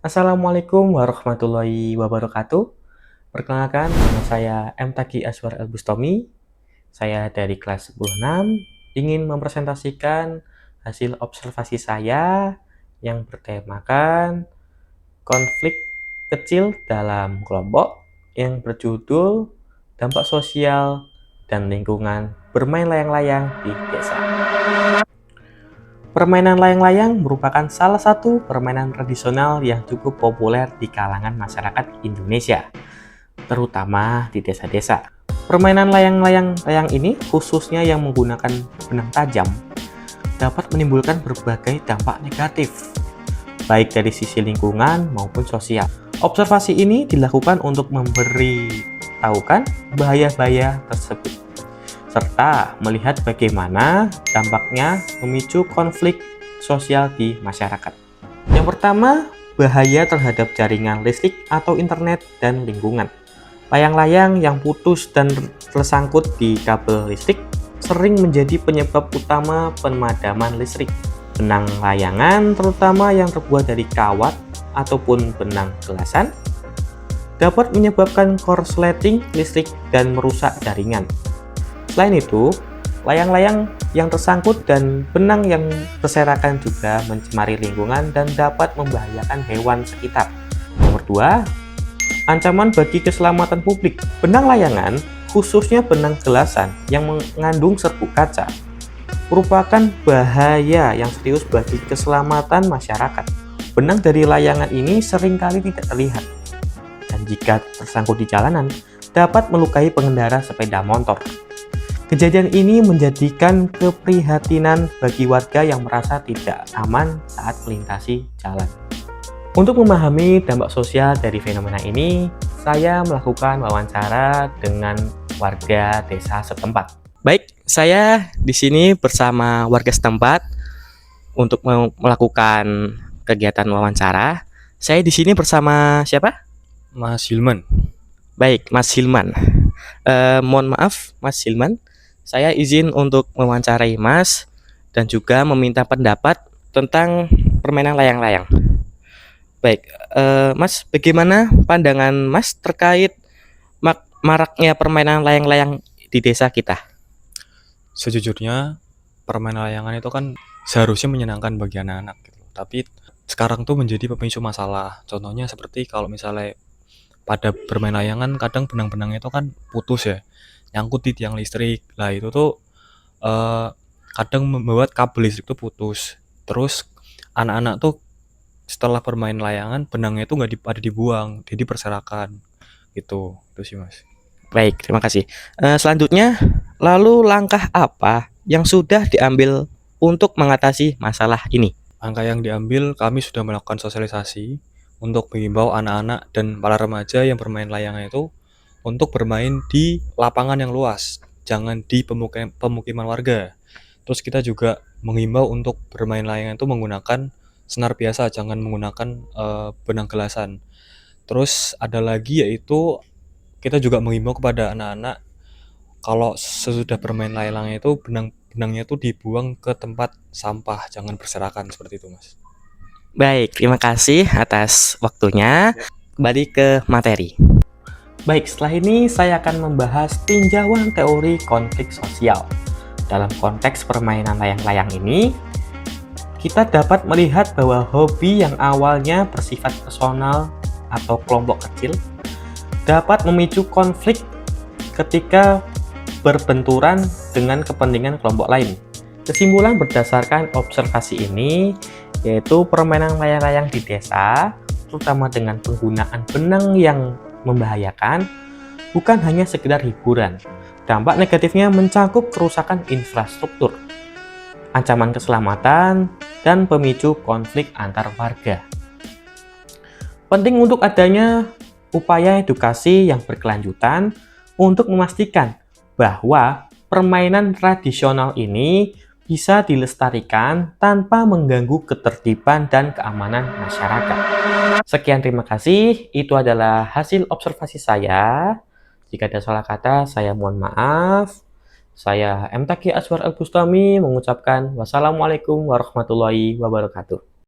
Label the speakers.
Speaker 1: Assalamualaikum warahmatullahi wabarakatuh. Perkenalkan, nama saya M. Taqi Aswar El-Bustami. Saya dari kelas 10-6 ingin mempresentasikan hasil observasi saya yang bertemakan konflik kecil dalam kelompok yang berjudul dampak sosial dan lingkungan bermain layang-layang di desa. Permainan layang-layang merupakan salah satu permainan tradisional yang cukup populer di kalangan masyarakat Indonesia, terutama di desa-desa. Permainan layang-layang ini, khususnya yang menggunakan benang tajam, dapat menimbulkan berbagai dampak negatif, baik dari sisi lingkungan maupun sosial. Observasi ini dilakukan untuk memberitahukan bahaya-bahaya tersebut, serta melihat bagaimana dampaknya memicu konflik sosial di masyarakat. Yang pertama, bahaya terhadap jaringan listrik atau internet dan lingkungan. Layang-layang yang putus dan tersangkut di kabel listrik sering menjadi penyebab utama pemadaman listrik. Benang layangan, terutama yang terbuat dari kawat ataupun benang gelasan, dapat menyebabkan korsleting listrik dan merusak jaringan. Selain itu, layang-layang yang tersangkut dan benang yang berserakan juga mencemari lingkungan dan dapat membahayakan hewan sekitar. Nomor 2, ancaman bagi keselamatan publik. Benang layangan, khususnya benang gelasan yang mengandung serbuk kaca, merupakan bahaya yang serius bagi keselamatan masyarakat. Benang dari layangan ini seringkali tidak terlihat, dan jika tersangkut di jalanan, dapat melukai pengendara sepeda motor. Kejadian ini menjadikan keprihatinan bagi warga yang merasa tidak aman saat melintasi jalan. Untuk memahami dampak sosial dari fenomena ini, saya melakukan wawancara dengan warga desa setempat. Baik, saya di sini bersama warga setempat untuk melakukan kegiatan wawancara. Saya di sini bersama siapa?
Speaker 2: Mas Hilman.
Speaker 1: Baik, Mas Hilman. Mohon maaf, Mas Hilman. Saya izin untuk mewawancarai Mas dan juga meminta pendapat tentang permainan layang-layang. Baik, Mas, bagaimana pandangan Mas terkait maraknya permainan layang-layang di desa kita?
Speaker 2: Sejujurnya, permainan layangan itu kan seharusnya menyenangkan bagi anak-anak gitu. Tapi sekarang tuh menjadi pemicu masalah. Contohnya seperti kalau misalnya pada bermain layangan kadang benang-benangnya itu kan putus ya, nyangkut di tiang listrik. Lah itu tuh kadang membuat kabel listrik itu putus. Terus anak-anak tuh setelah bermain layangan benangnya itu nggak pada dibuang, jadi berserakan gitu. Itu sih Mas.
Speaker 1: Baik, terima kasih. Selanjutnya, lalu langkah apa yang sudah diambil untuk mengatasi masalah ini?
Speaker 2: Langkah yang diambil, kami sudah melakukan sosialisasi untuk mengimbau anak-anak dan para remaja yang bermain layangan itu untuk bermain di lapangan yang luas, jangan di pemukiman warga. Terus kita juga mengimbau untuk bermain layangan itu menggunakan senar biasa, jangan menggunakan benang gelasan. Terus ada lagi yaitu kita juga mengimbau kepada anak-anak kalau sesudah bermain layang-layang itu benangnya itu dibuang ke tempat sampah, jangan berserakan seperti itu, Mas.
Speaker 1: Baik, terima kasih atas waktunya. Kembali ke materi. Baik, setelah ini saya akan membahas tinjauan teori konflik sosial. Dalam konteks permainan layang-layang ini, kita dapat melihat bahwa hobi yang awalnya bersifat personal atau kelompok kecil dapat memicu konflik ketika berbenturan dengan kepentingan kelompok lain. Kesimpulan berdasarkan observasi ini yaitu permainan layang-layang di desa, terutama dengan penggunaan benang yang membahayakan, bukan hanya sekedar hiburan. Dampak negatifnya mencakup kerusakan infrastruktur, ancaman keselamatan, dan pemicu konflik antar warga. Penting untuk adanya upaya edukasi yang berkelanjutan untuk memastikan bahwa permainan tradisional ini bisa dilestarikan tanpa mengganggu ketertiban dan keamanan masyarakat. Sekian, terima kasih. Itu adalah hasil observasi saya. Jika ada salah kata, saya mohon maaf. Saya M. Taqi Aswar El-Bustami mengucapkan wassalamualaikum warahmatullahi wabarakatuh.